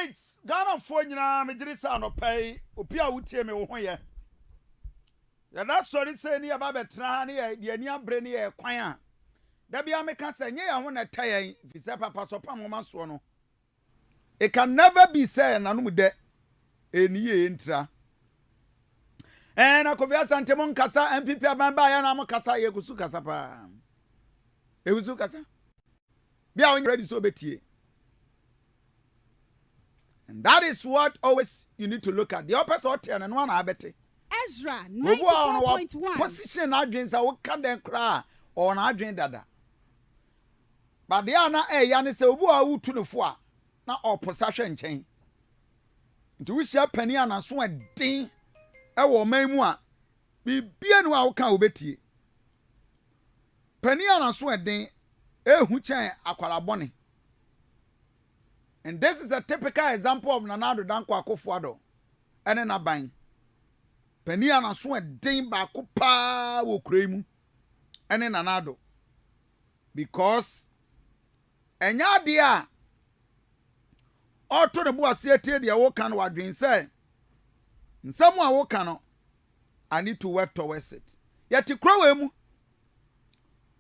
right, Ghana for nyina me diri sa no pay opi a wutie me wo ho ye. Ya na sorry say ni aba betra na ye ani abre ni ye kwan a. Da bia me ka say nye ya ho na tayen fi say papa so pam ma so no. It can never be said na no mu de eni ye ntra. Na Kofia Santemon kasa MPP abamba ya na mo kasa ye kusu kasa pa. E kusu kasa. Bia when ready so betie. And that is what always you need to look at. The opposite and one abete. EZRA 94.1. Position adwin sa wo ka den kra or na adwin dada. But they are na yani se obu a wutu no fo a na opposation nchen. Nti wo sia pani anaso adin e wo man mu a bibia no a wo ka obetie. Pani anaso adin ehu chen akwara bone. And this is a typical example of Nanado Danko Akufo-Addo. Ene na ban. Pani anaso adin ba ko pa wo kura mu. Ene Nanado. Because enya de a auto the boy say tie de wo kan wadwen say nsam a wo kan no I need to work towards it. Yet kura mu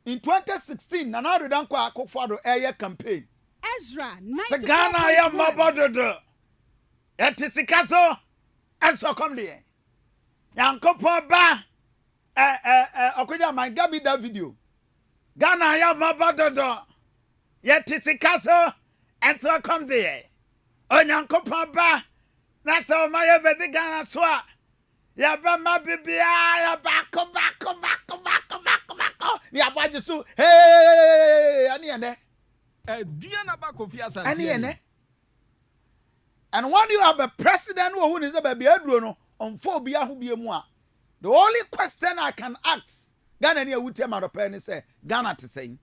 in 2016 Nanado Danko Akufo-Addo eye campaign EZRA 94.1. Ghana ya mabododo. Eti sikato enso come there. Yankopo ba okoja man gabi that video. Ghana ya mabododo. Yeti sikato enso come there. Onyankopo ba na so maye bedi Ghana so a ya ba ma bibia ya bako. Ya baje so hey ani ene. And when you have a president who is a baby no on phobia who be a the only question I can ask Ghana near would tell my penny say Ghana to say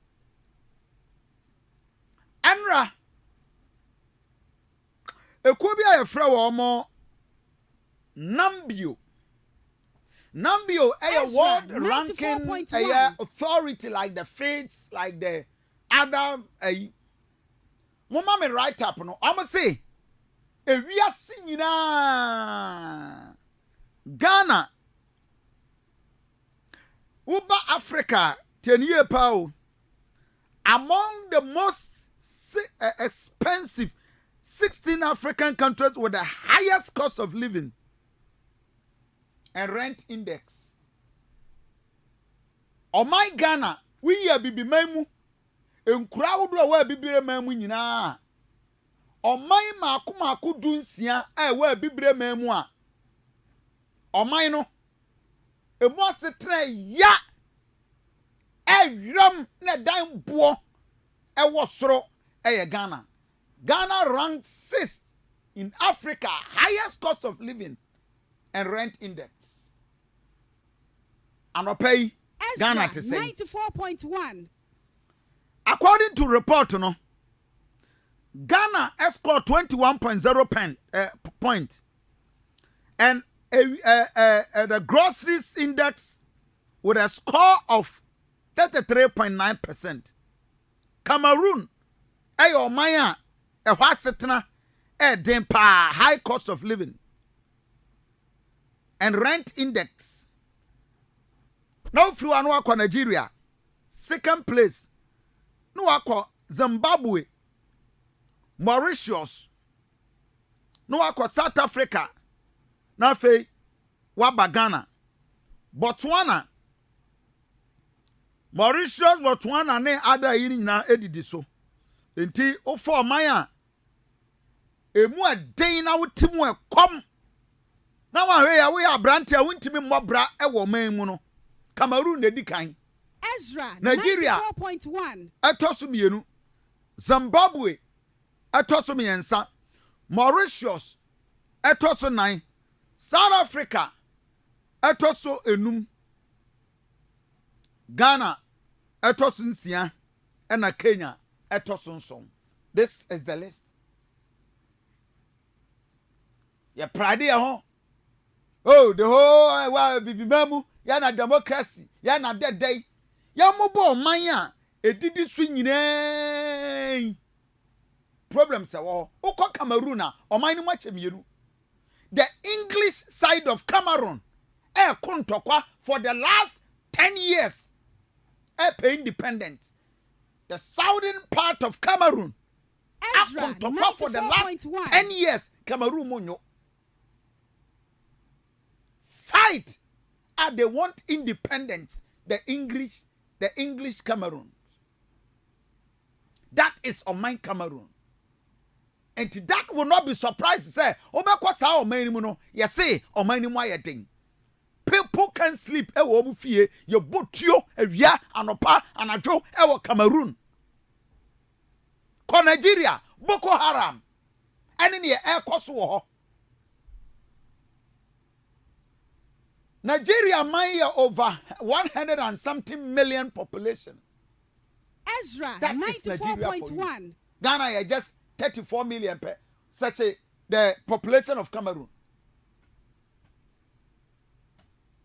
Enra a could be a fraud or more Nambio a world ranking a authority like the fates like the other mama me write up no I'm say ewiase nyina Ghana Uba Africa tenie pa among the most expensive 16 African countries with the highest cost of living and rent index. Oh my Ghana we are bibi memu enkura wodo a wa bibire mamu nyina oman maako dunsia a wa bibire mamu a oman no emu asetre ya ewram na dan bo ewo soro Ghana ranks 6th in Africa highest cost of living and rent index and pay Ghana to say 94.1. According to report, no, Ghana scored 21.0 point, and the groceries index with a score of 33.9%. Cameroon, Maya, a Wasitna, high cost of living and rent index. Now, if you are Nigeria, second place. No akọ Zimbabwe, Mauritius, no akọ South Africa, na fe waba Ghana, Botswana, Mauritius, Botswana ne ada yiri na edidi so. Enti ofo man emu aden na wotimu ekom. Na wa hwe ya we abrante a wontimi mmobra e wo man mu no. Cameroon na di kan. EZRA Nigeria 94.1. Etoso mienu. Zimbabwe etoso miensa. Mauritius etoso 9. South Africa etoso enum. Ghana etoso nsia. And Kenya etoso nson. This is the list. Ya pride ya ho. Oh, the whole wa bibi mamu ya na democracy ya na dead ya mobo man ya edidi su nyine problems ɛwɔ ukɔ Cameroon a ɔman no mu akyɛmienu the English side of Cameroon kontokwa for the last 10 years pay independence the southern part of Cameroon Ezra kontokwa for the last 10 years Cameroon monyo fight they want independence the English Cameroon that is on my Cameroon and that will not be surprised say obekwa sa o man mu no ye say o man mu ayedin people can sleep e wo mu fie ye botuo awia anopa anadwo e wo Cameroon ko Nigeria Boko Haram ene ne e koso wo ho Nigeria man over 100 and something million population Ezra that 94.1 Ghana is just 34 million per such the population of Cameroon.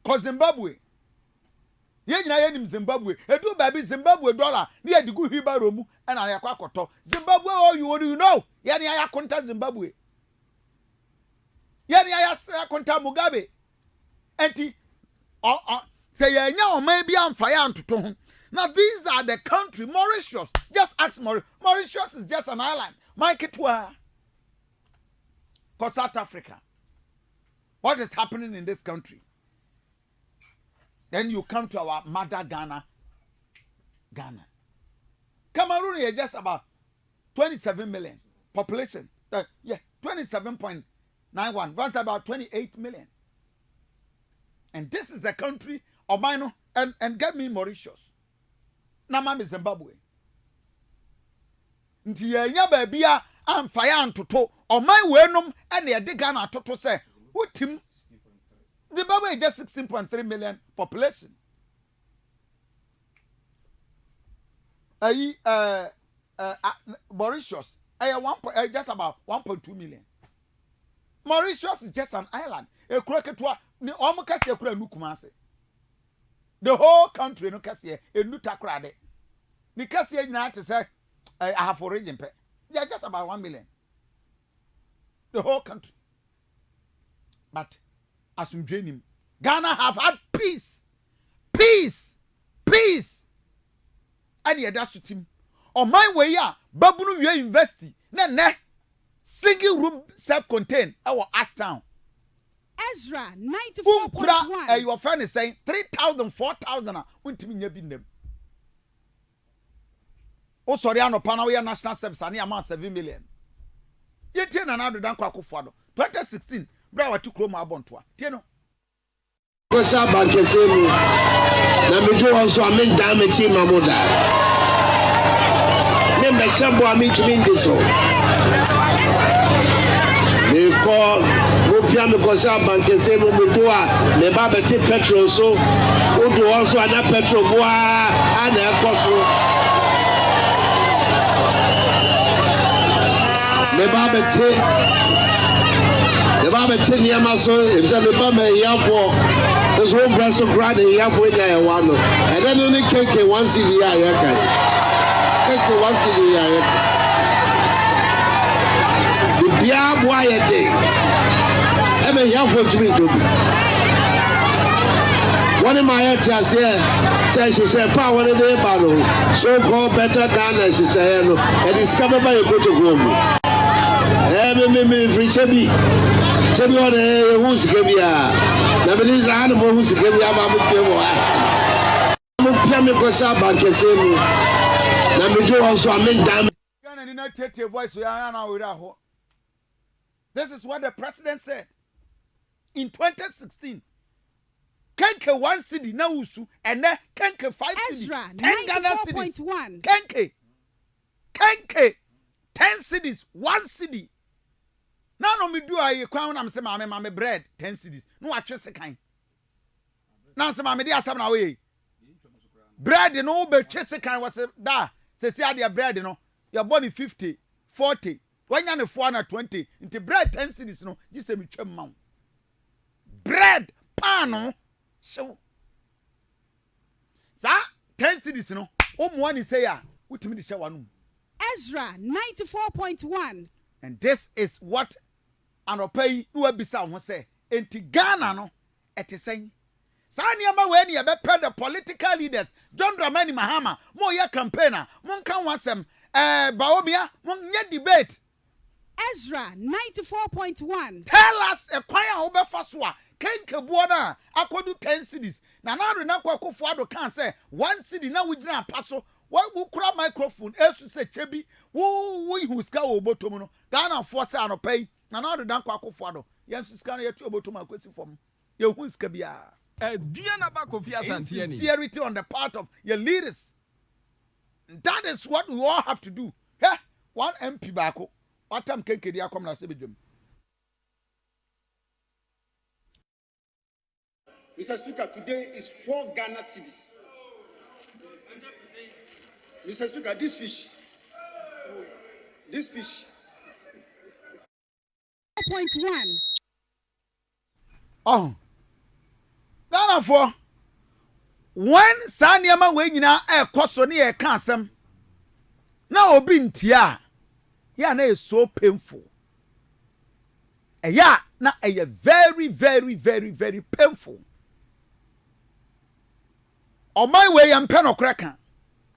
Cause Zimbabwe. Yen Zimbabwe. Edu baby Zimbabwe dollar. Ni edigu hiba romu and I akwakoto. Zimbabwe all you know. Yani aya konta Zimbabwe. Yani aya konta Mugabe. Enti say yenya o man bia amfaya antoto ho. Now these are the country Mauritius. Just ask Mauritius is just an island. Mike Kitwa. For South Africa. What is happening in this country? Then you come to our mother Ghana. Cameroon is just about 27 million population. 27.91. That's about 28 million. And this is a country of mine and get me Mauritius. Namami Zimbabwe. Nti yenya baabia amfaya antoto o man wenum ene ye de Ghana toto say wotim Zimbabwe is just 16.3 million population. Mauritius just about 1.2 million. Mauritius is just an island. E kura ketwa ni omo kase kura nukumase. The whole country no kase enuta kura de. Ni kase nyina to say I have origin pay. They are just about 1 million. The whole country. But as we drain him, Ghana have had peace. And yeah, that's with him. On my way, Babunu University, ne single room self-contained, our Ashtown. Ezra 94.1. Your friend is saying 3,000, 4,000. Won't me them. Oh, sorry, I know Panawa National Service, and amount 7 million. Yet, another than Kwakufado. 2016, Brawa took Roma Bontua. Tieno. Kosa bankesemu na mejo also amen damage mamoda. Me meshabo amen to mean this. Me call Opia me kosa bankesemu medoa me ba beti petrol so odo also ana petrol boa ana ekoso. Me ba beti niama so e say me ba me yafo. This whole breast of grad and halfway there one. And then only cake 1 CD I can. Cake 1 CD I can. The beer boy a day. I mean halfway to me to be. One of my answers here says she said power in the battle. So called better than she said and discovered by a good woman. Me free Chebby. Chebby on a who's Gabia. Nabelize animal who's give me about Piano Cosa Bankesemu. Namudu also I mean damn. Voice this is what the president said in 2016. Kenke 1 city na usu and then Kenke 5 city 10 Ghana cities. Kenke 10 cities 1 city. Now no me do I crown am say mama bread 10 cities. No atwe sekan. Now say mama dey asam na we. Bread no be twe sekan was da. Say say bread no. Your body 50, 40. When you 420 into bread 10 cities no, you say me twem ma. Bread pan no. So 10 cities no. O mo ani say ya, utimi di she wanu. Ezra 94.1. And this is what anopay no abisa ho say enti Ghana no etesen sa niama we ne yebepɛ the political leaders John Dramani Mahama mo ya campaigner mo kan wasem baomia mo nye debate. Ezra 94.1. Tell us a kwan a obefa so a kenkebuo na akodu 10 cities na na kwakofo ado kan say 1 city na wugina paso wo kura microphone esu se chebi wo huska obotom no Ghana force anopay na dan kwakofo ado yensu ska na yetu obotom akwesi fom ye huska bia sincerity on the part of your leaders. That is what we all have to do. Hey, one MP bako what time kenkedi akom na sebedwem. Mr. Speaker, today is 4 Ghana cities. Mr. Speaker, this fish. 4.1. Oh. Ghana for when Sanyama we nyina ekoso ne ye ka asem na obi ntia ya na is so painful. Eya na eye very very very very painful. On my way am penokraka.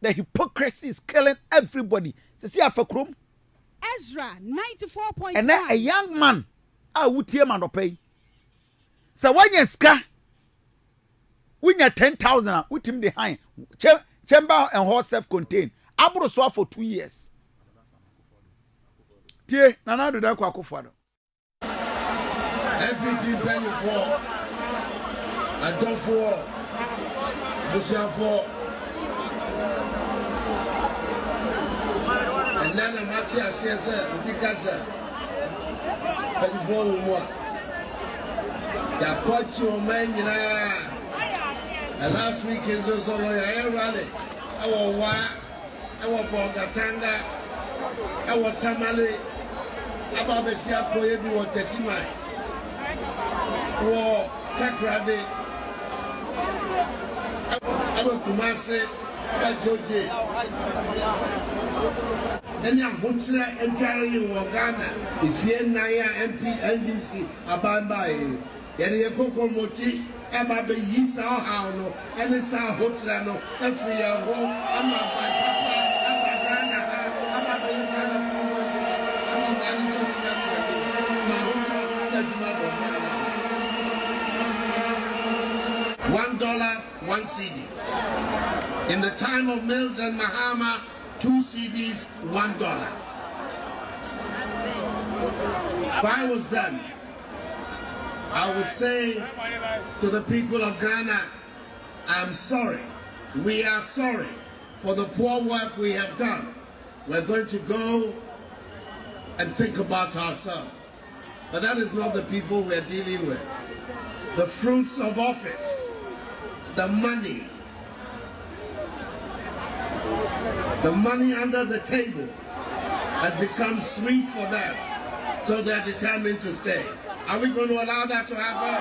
The hypocrisy is killing everybody. See afakrom. Ezra 94.1. And then a young man I would hear man pay. So when you ska when you 10,000 with him behind chamber and horse self-contained. Abro so for 2 years. Tie nana do da kwa kofado. Everything penny for. I go for. For. And then I'm actually a CSR because before more. The coach your man, you know. And last week is also a rally. Our Bogatanga, our Tamale, our Bessia Koyebi or Tetima, or Takrabe, our Kumase, Joji. And your Hunsla entirely in Ghana, if you're Naya MP, NDC, Abambai, and your Coco Moti. Ema be yisa hano ene sa hotra no every year go ama ba papa ama Ghana ama be Ghana komo ama ngani so na hotra na $1 1 CD. In the time of Mills and Mahama, 2 CDs $1. If I was done, I would say to the people of Ghana, I'm sorry. We are sorry for the poor work we have done. We're going to go and think about ourselves. But that is not the people we're dealing with. The fruits of office, the money under the table has become sweet for them, so they're determined to stay. Are we going to allow that to happen?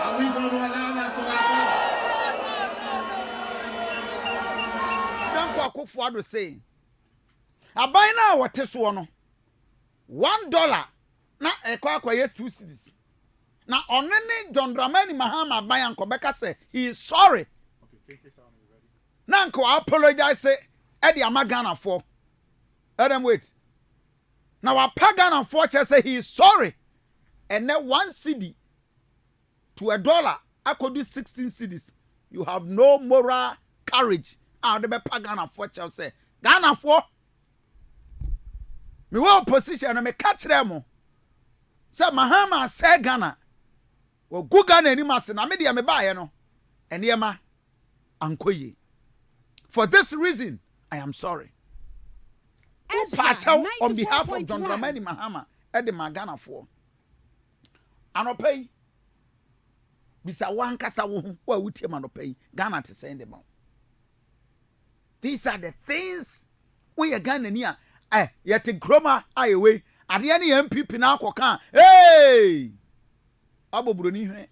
Are we going to allow that to happen? Danko Akufo-Addo say, abai na wote so no $1 na ekwa yes 2 cedis. Na onene John Dramani Mahama abai anko beka say he is sorry. Na anko apologize say e de amagana for. Let them wait. Now our pagan for say he is sorry. And then 1 CD to $1, I could do 16 CDs. You have no moral courage. Ah, the Ghana for say Ghana for me well position and me catch them. Say Mahama say Ghana. Well, go Ghana any mas na me dia me buy no. And yema ankoye. For this reason, I am sorry. On behalf of John Dramani Mahama, Eddie Ghana for. Anopay bisa wankasa wo wa wutie manopay Ghana to send them out. These are the things we are Ghana ni yet groma ayewe ade ne MPP na akoka hey abobroni hwe.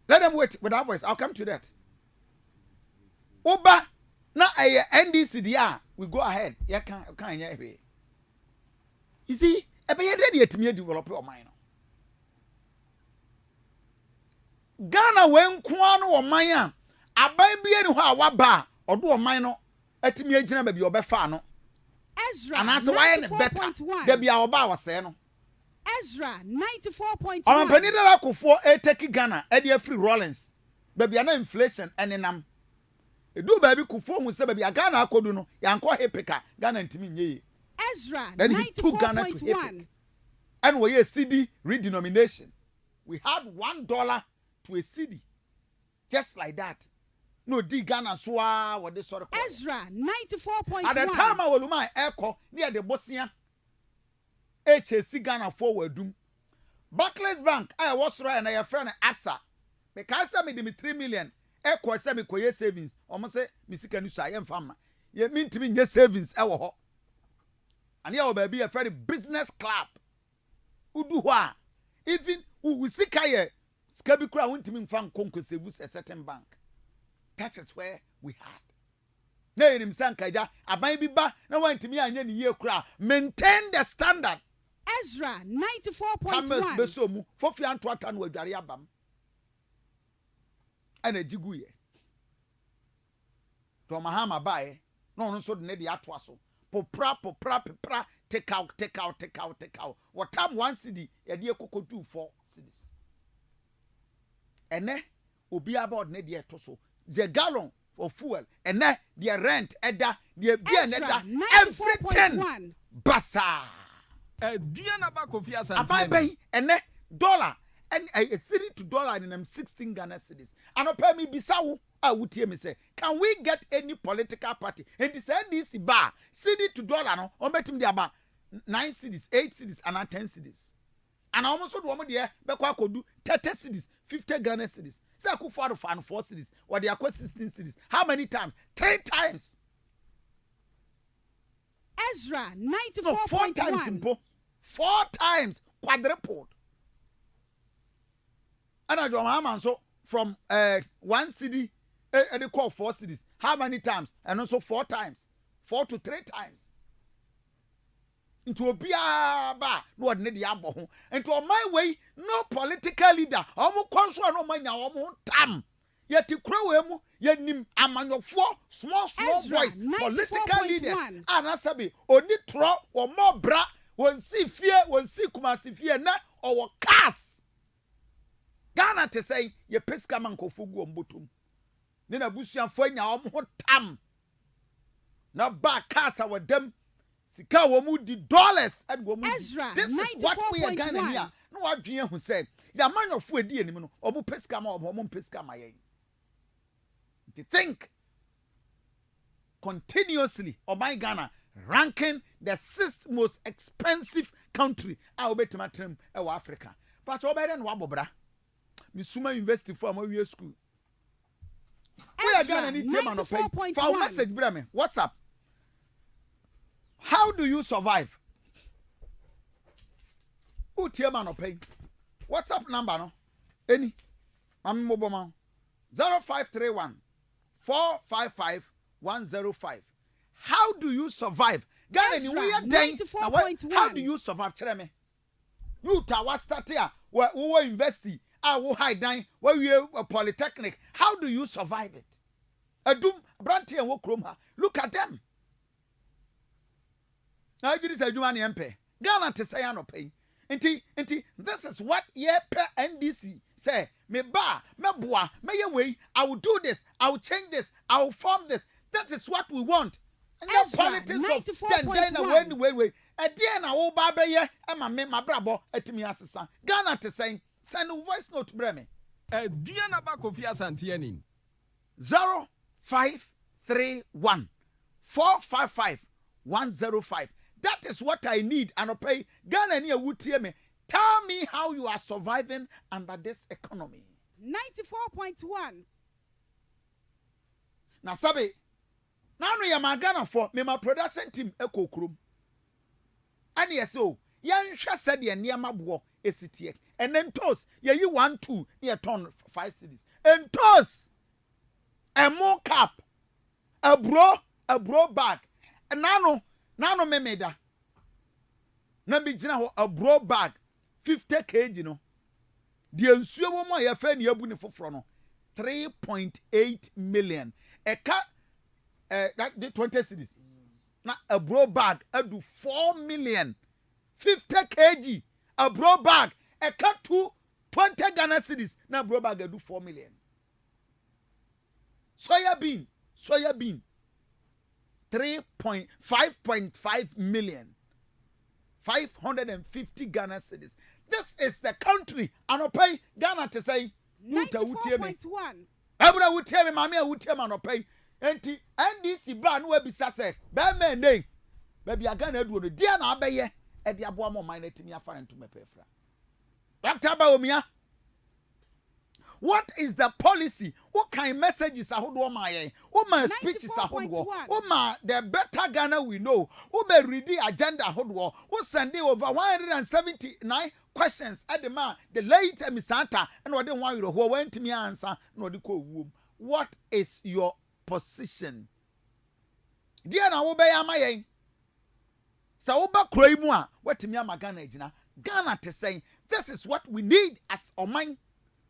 Let them wait with our voice. I'll come to that. Oba na NDC dia we go ahead. Ya can ya be. You see, ebe ye dey etimi develop your mind. Ghana when nko no wo man a aban bia ni ho a waba odo wo man no atimi agina ba bi obefa no. Ezra Anase why ne better. 94.1. Da bia oba wase no. Ezra 94.1. On penny da akofo e take Ghana e dey free Rollins. Ba bia na inflation enenam. Edu ba bi kofo hu se ba bia Ghana akodu no yanko hepeka Ghana ntimi nye. Ezra Then he took Ghana to 94.1. And we a CD redenomination. We had $1 to a CD. Just like that. No di Ghana soa what this sort of Ezra 94.1. at the time I will my echo near the Bosnia HSC Ghana forward doom. Barclays Bank, I was right and I have friend Absa. Because I made me 3 million. Echo semi koye savings. Almost say Missika Nusa I am farmer. You mean to me your savings our and here will be a very business club. Uduwa. Even we see kaya Skabi Kra went to me from Conco Sevus a certain bank. That is where we had. Nay, him sankaja, I might be back. No one to me and any year cry. Maintain the standard. Ezra Thomas 94.1. Besomu, 4 with Jariabam. And a jiguye. To Mahama buy, no, so the Nedi Atwaso. Popra, take out. What time 1 city, a dear cocoa 2 4 cities. And then, be about Nedi Atoso. The gallon for fuel, and then the rent, edda, the beer, Ezra everything. 94.1. Bassa. Diana Bakofia I buy Santiani. and then dollar and a city to dollar in them 16 Ghana cities. And I pay me Bissau. I would hear me say, can we get any political party? And this NDC bar city to dollar no on bet him there about 9 cities, 8 cities, and 10 cities. And I almost would want there, but I could do 30 cities, 50 Ghana cities. So I could find 4 cities, or they are 16 cities. How many times? 3 times. Ezra No, 4 times 94.1. simple. 4 times quadrupled. And I don't so from 1 city, they call 4 cities. How many times? And also 4 times. 4 to 3 times. Into a biaba, no one need the into my way, no political leader. Omo consul no money, omo tam. Yet you crow him, yet nim among your 4 small Ezra, boys, political leaders. 94.1. And asabi, only tro or more bra, one see fear, one see kumasi fear, na or cast. Ghana to say, ye pesca manko fugu on botum. Then a bushia foina omo tam. Na back cast our dem. Sika womu di dollars and womu. Ezra, This is what we are Ghana 94.1. here. No what dream who said, ya man of food di anymore, omu pesca ma omu pesca ma yen. To think continuously, my Ghana ranking the 6th most expensive country. I will bet my term Africa. But over there, Wabobra, Misuma University for my school. We are Ezra Ghana need time and pay. 94.1. For message, Brame, what's up? How do you survive? Who tear man or pay? WhatsApp number no? Any? I'm mobile man. 0531 455 105. How do you survive? Ghana ni Ezra, we are dying. 94.1. How do you survive? Tell me. You tower start here. Where we were investing. I will hide down. Where we are a polytechnic. How do you survive it? A doom branty and walk room. Look at them. Now this is a Jumani MP. Ghana to say no pay. Inti, this is what ye per NDC say. Me ba, me boa, me ye way. I will do this. I will change this. I will form this. That is what we want. And that Ezra, politics of 94.1. way. At the end, I will baba ye. Emma me my brabo etimi asesa. Ghana to say send a voice note breme. Diana Bakofia Santiani. 0531 455 105. That is what I need. And I pay Ghana near would hear me. Tell me how you are surviving under this economy. 94.1. Now, Sabi, now we are Ghana for me, my production team, Echo Krum. And yes, so, young said the near my war, ACTX. And then toss, yeah, you 1, 2, near ton 5 cities. And toss, a more cap, a bro bag, nano memeda na bi gina ho a bro bag 50 kg no de nsuo wo mo ya fa ne abu ne foforo no 3.8 million eka that the 20 cities na a bro bag adu 4 million 50 kg a bro bag eka 20 Ghana cedis na bro bag adu 4 million soya bean 5.5 million 550 Ghana cedis. This is the country anopay Ghana to say 94.1 Abra would tell me mammy would tell man pay enti NDC ban we bisa say be men name baby a Ghana do no dia na abeye e de aboa mo man natimi afa nto me pefra Dr. Baomia, what is the policy? What kind of messages are who my my speeches are who my the better Ghana we know who be read the agenda who send over 179 questions at the man the late Misanta and what they want you who went to me answer no the womb. What is your position? Dear na wo be amaye sa wo ba kroi mu a watimi ama Ghana gina Ghana to say this is what we need as Oman.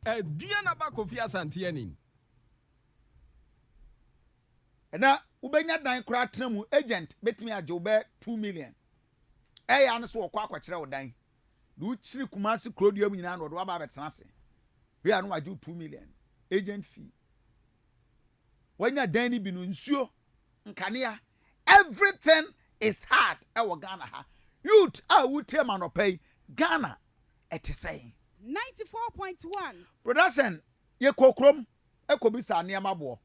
Diana Bakofi Asantianin. Na ubenya dan kura tremu agent betimi ajobe 2 million. Ya no so okwa akwakere odan. Du chiri kumasi krodio mu nyina no do aba betena se. We anu aju 2 million agent fee. Wanya dan ni bi no nsuo nkanea everything is hard e wo Ghana ha. Youth a wutie ma no pay Ghana et say 94.1 production ye kokrom ekobisa niam bo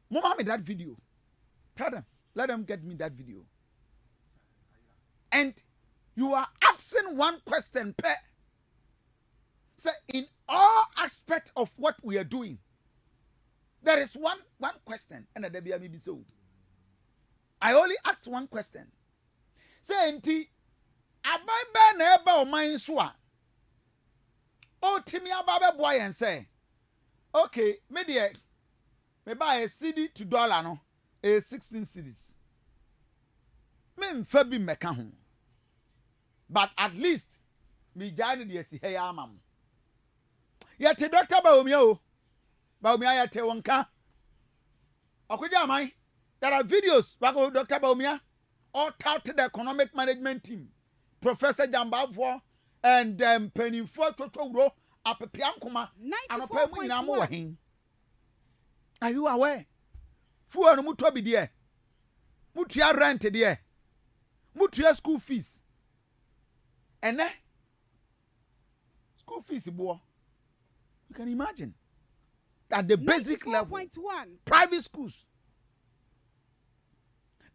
mama me that video tell them let them get me that video and you are asking one question per say in all aspect of what we are doing there is one question and there be me so I only ask one question say enti abai na eba o man so a o timi ababe boy and say okay me dey me buy a CD to dollar no a 16 cedis me mfa bi meka ho but at least me jani dey si he ya amam ya te Dr. Baomia ya te wonka akoja man there are videos back of Dr. Baomia all touted the economic management team Professor Jambafo and Penny for Totoro Apepiankuma and a penguin. Are you aware? Fu and Mutobi dear. Mutia rent dear. Mutia school fees. And school fees, boy. You can imagine at the basic level. Private schools.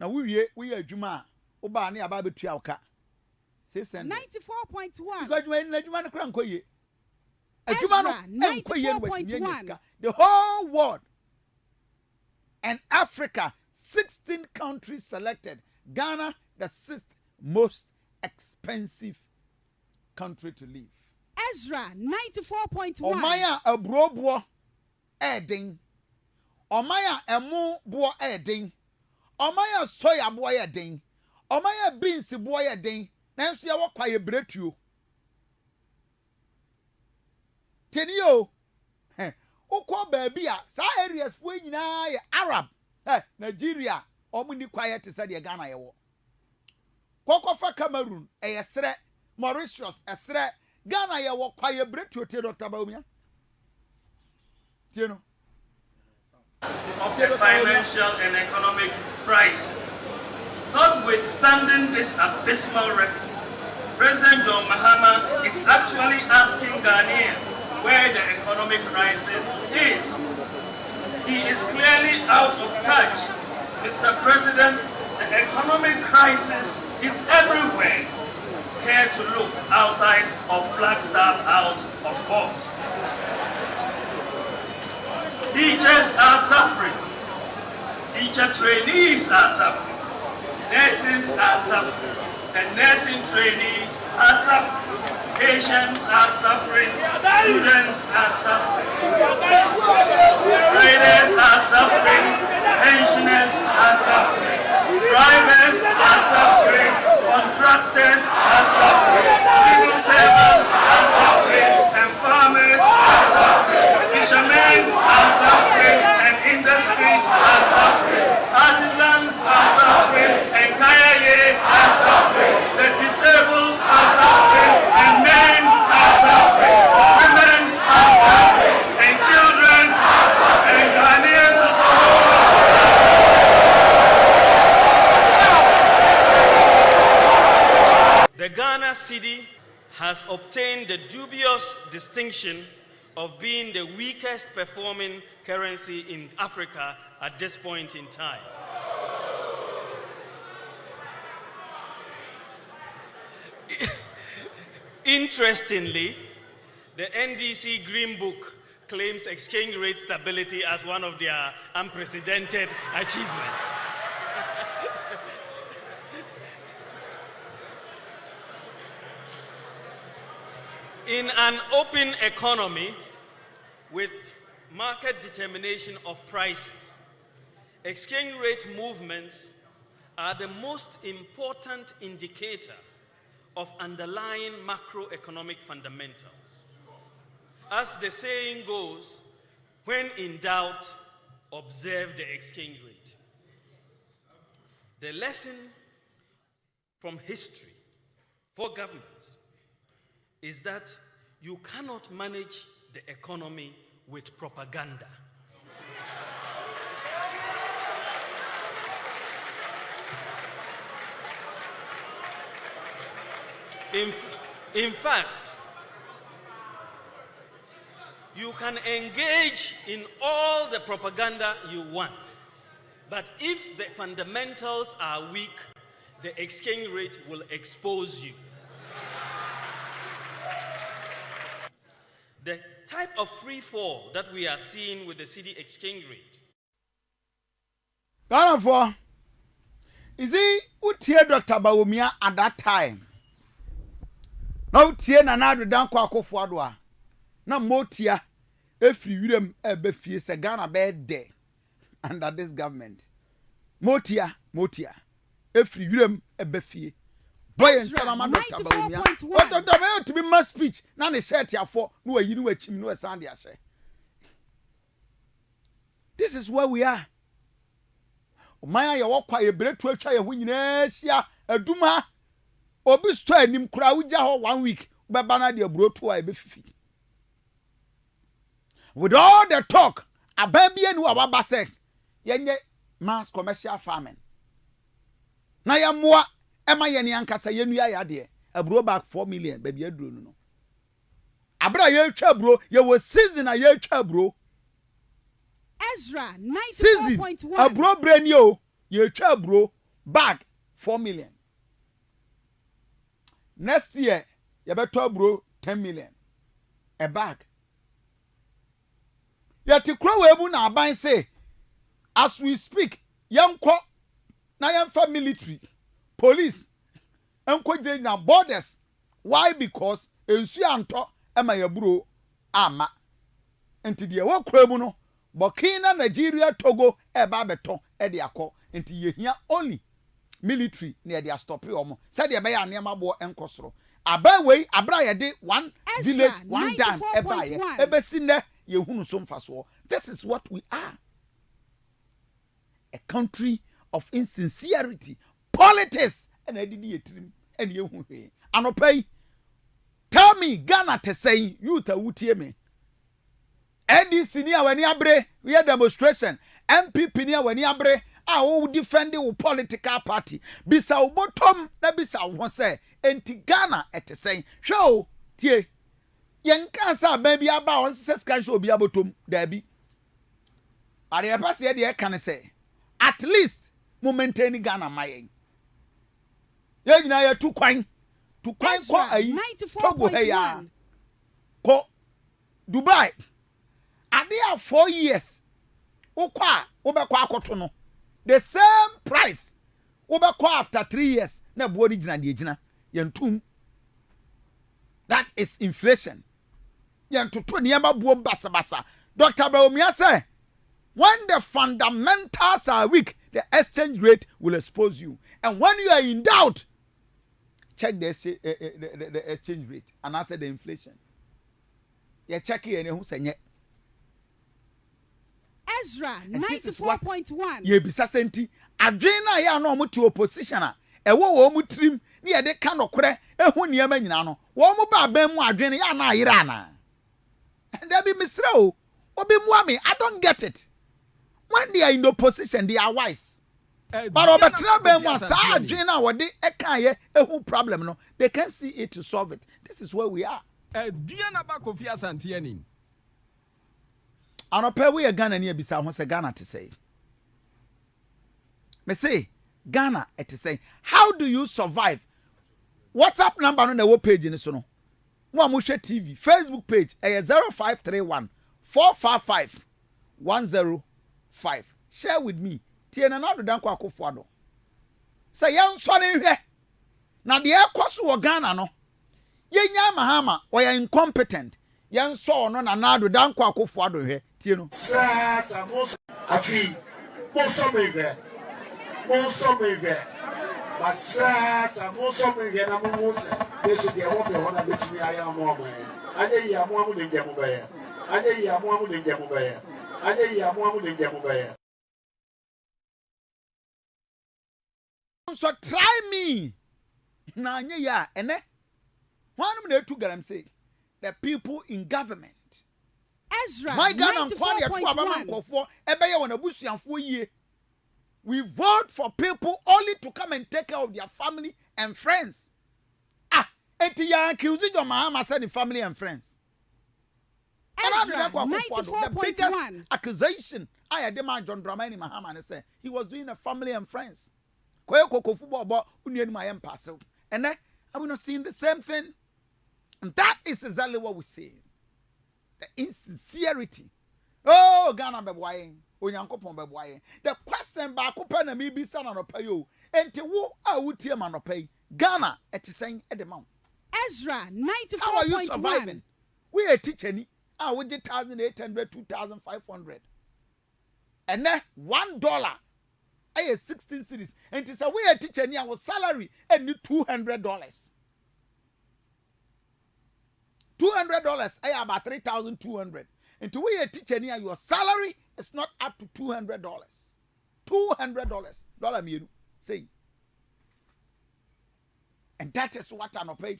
Now we are Juma. Obani ababe tuauka. 94.1 because when Najuma Krankoye EZRA 94.1 the whole world and Africa 16 countries selected Ghana the 6th most expensive country to live. EZRA 94.1 Omaya abrobo edin Omaya emu bo edin Omaya soya bo edin Omaya beans bo edin nanso ya wakwa ye bretuo tenio ukọ baabi a sa areas fo nyina ye Arab Nigeria omuni kwaye te se de Ghana ye wo kokofa Cameroon esre Mauritius esre Ghana ye wo kwaye bretuo te Dr. Baomia tieno of the financial and economic crisis. Notwithstanding this abysmal record, President John Mahama is actually asking Ghanaians where the economic crisis is. He is clearly out of touch. Mr. President, the economic crisis is everywhere. Care to look outside of Flagstaff House, of course. Teachers are suffering. Teacher trainees are suffering. Nurses are suffering. The nursing trainees are suffering. Patients are suffering. Students are suffering. Traders are suffering. Pensioners are suffering. Drivers are suffering. Contractors are suffering. Civil servants are suffering. And farmers are suffering. Fishermen are suffering. And industries are suffering. Artisans are suffering. And Kayaye are suffering. The disabled are suffering. And men are suffering. Women are suffering. And children are suffering. And Ghanaians as a whole. The Ghana cedi has obtained the dubious distinction of being the weakest performing currency in Africa at this point in time. Interestingly, the NDC Green Book claims exchange rate stability as one of their unprecedented achievements. In an open economy with market determination of prices, exchange rate movements are the most important indicator of underlying macroeconomic fundamentals. As the saying goes, when in doubt, observe the exchange rate. The lesson from history for governments is that you cannot manage the economy with propaganda. In fact, you can engage in all the propaganda you want, but if the fundamentals are weak, the exchange rate will expose you. The type of free fall that we are seeing with the cedi exchange rate. Ghana for is it utie Dr. Bawumia at that time? Now utie na nadu danko akofo adwa. Na motia every wirem ebefie se Ghana be de under this government. Motia every wirem ebefie. Boy and Salama Dr. Bawumia. What Dr. Bawumia to be my speech. Na ne shirt ya for no you know chim no sound ya say. This is where we are. Maya ya wakwa ye bretu atwa ye ho nyina sia aduma obi sto anim kura ugya ho 1 week beba na de brotu a ebefifi. With all the talk ababie ni wababa say yenye mass commercial farming na ya moa ema ye ne ankasa yenu ya de aburo back 4 million baby aduro no abra ye twa bro ye wo season na ye twa bro EZRA 94.1 abro brand yo ye twa bro bag 4 million. Next year ye beto bro 10 million a bag. Yet kro we mu na aban say as we speak yanko na yamfa military police enko na borders. Why? Because ensu anto ema ye bro ama enti de wo kro mu no Burkina, Nigeria, Togo, eba beton, edi akọ. Enti ye hia only military near their stop omo. Said ye be ya niam bo enkosro. Aba we abra ye de one village, one dam eba ye. Ebe sine ye hunu so mfaso. This is what we are. A country of insincerity, politics, and I did ye trim and ye hu he. Anopay. Tell me Ghana te say you ta wutie me. NDC ni awani abre we demonstration MPP ni awani abre a wo defend wo political party bisa wo bottom na bisa wo say enti Ghana ete say hwe tie yenka sa ba bi aba won se scan show bi abotom da bi are ye pass ye de kan say at least mo maintain Ghana mayen ye nyina ye tu kwan ko ayi Togo he ya ko Dubai Adia 4 years. Ukwa ubekwa akoto no. The same price. Ubekwa after 3 years. Na buori jina die jina. Yentum. That is inflation. Yentutu niyama buom basa basa. Dr. Bawumia say, when the fundamentals are weak, the exchange rate will expose you. And when you are in doubt, check the exchange rate and answer the inflation. You check it and who say EZRA 94.1. Ye bisa senti adwen na ya no mo to opposition a ewo wo mu trim ne ye de ka no kore ehu niam nyina no wo mu ba ban mu adwen ya na ayira ana. And there be misra o obi mu ami, I don't get it. When they are in opposition, they are wise. But obetra ban mu sa adwen na wo de e kan ye ehu problem no, they can see it to solve it. This is where we are. Diana Bakofi Asantienin. Anope we Ghana ni ebisa ho se Ghana to say. Me say Ghana it is saying, how do you survive? WhatsApp number no the page ni so no. Mo amuhwe TV, Facebook page 0531 455 105. Share with me. Tie na do dan kwa akofo ado. Say yan so ne hwe. Na de ekoso wo Ghana no. Yenya Mahama or you incompetent. Yan so no na nado dan kwa akofo ado hwe. Tie no. Sa most afi most of me there. But sa most of me there na mo se. They should be what they want to be I am more man. Aye ya mo amu de jemu ba ya. Aye ya mo amu de jemu ba ya. Aye ya mo amu de jemu ba ya. So try me. Na anye ya ene. One minute to garam say the people in government. EZRA My Ghana we vote for people only to come and take care of their family and friends. Eti ya accuse your Mahama said the family and friends. EZRA The biggest accusation I had demand John Dramani Mahama and say he was doing a family and friends. And then I will not seeing the same thing. And that is exactly what we see. The insincerity. Oh, Ghana be buying. Onyankopon be buying. The question ba ko pe na me bi sa na no pay o. Enti wo a wutie ma no pay. Ghana et saying e de ma. EZRA 94.1. How are you surviving? We a teacher ni. We get 1,800, 2,500. And then $1. I 16 cities. And it's a we a teacher ni our salary and $200. $200. I have about 3,200. And to we a teacher near your salary is not up to $200. $200. Dollar me say. And that is what I'm pay.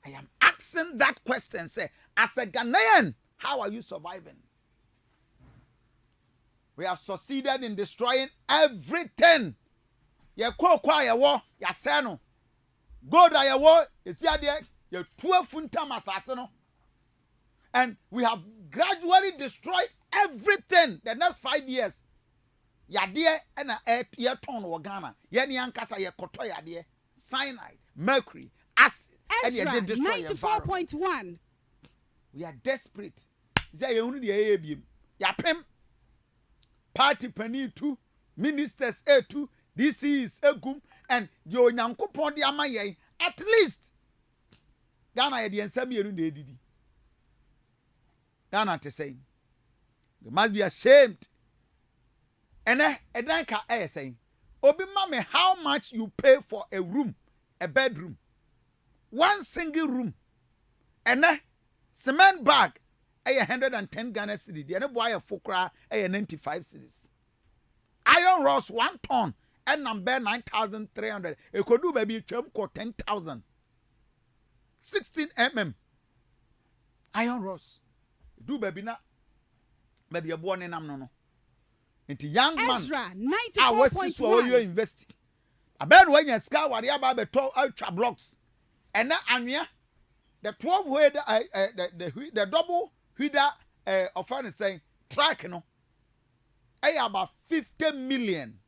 I am asking that question. Say, as a Ghanaian, how are you surviving? We have succeeded in destroying everything. Ya kwa ya wo ya seno. Go da ya wo is ya there. You 12 funtam assassino. And we have gradually destroyed everything the next 5 years. Yadie and a year ton of Ghana. Yani ankasa ye koto yadie. Cyanide, mercury, acid. EZRA 94.1. We are desperate. Say you only the AAB. Ya pem. Party penny 2, ministers A2, DCs A-gum, and yo nyankopon di amaye. At least Ghana ye di ensam yeru na edidi. Ghana te saying they must be ashamed. And then ka saying obi mame how much you pay for a room, a bedroom, one single room. And cement bag 110 Ghana cedis. The other boy a fukra 95 cedis. Iron rods 1 ton and number 9,300. It could do maybe 10,000. 16 mm. Iron rods. Do baby na. Maybe a born in no. Into young man. EZRA 94.1. You invest. I bet when you scar what you about the ultra blocks. And now Anya, the 12 way the double Huida offering saying track no. I about 50 million.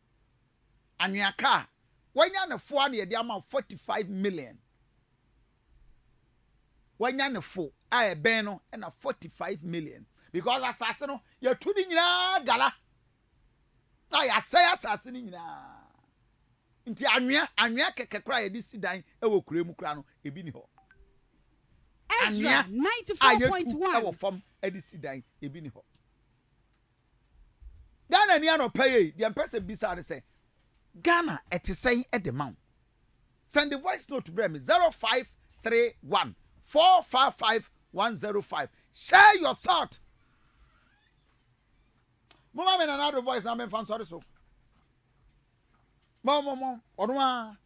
And your car. When you're on the 4 year, the amount 45 million. When you're on the 4, I beno and a 45 million. Because assassin, you're tuning gala. I say assassin in Inti Anya keke cry this sidine, ewo kuremu krano, ebini ho. EZRA 94.1. From Edisi Dine, Ebini Ho. Ghana ni anopaye the person bisa say Ghana etisay at the mount. Send the voice note to Brem 0531 455 105. Share your thought. Mama me another voice na me fan sorry so. Mom onwa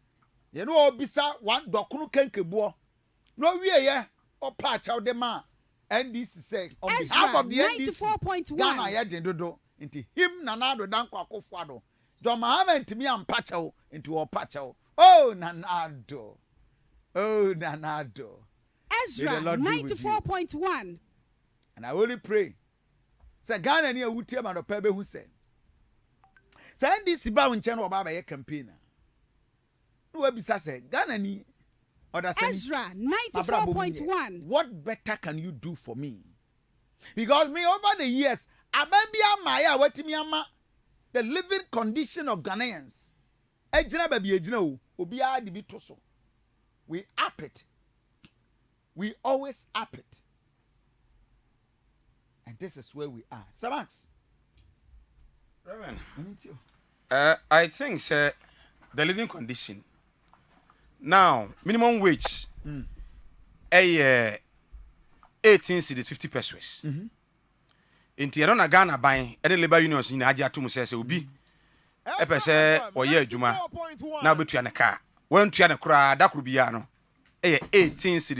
ye no obisa one dokunu kenkebo. No wie ye o pa chaw de ma NDC say on behalf of the NDC 94.1 Ghana ye den dodo nti him na nado dan kwakofo ado. John Mahama ntimi ampa chaw nti o pa chaw. Oh nanado. Oh nanado. Ezra 94.1. And I only pray. Say Ghana ni awutie ma no pa be hu say. Say NDC ba wonche no ba ba ye campaign. No wabisa say Ghana ni Ezra 94.1. What better can you do for me? Because me over the years, ababia maya watimi ama the living condition of Ghanaians. Ejina baby ejina o obi a de bi to so. We up it. We always up it. And this is where we are. Samax. Reverend, I think, sir, the living condition. Now, minimum wage, 18 cedi 50 pesos. Inti ya na Ghana buying, any labor unions in Aja Tumu says, Ubi, a pese or ye Juma, now between a car. When Tiana Kra, that could be 18 cedi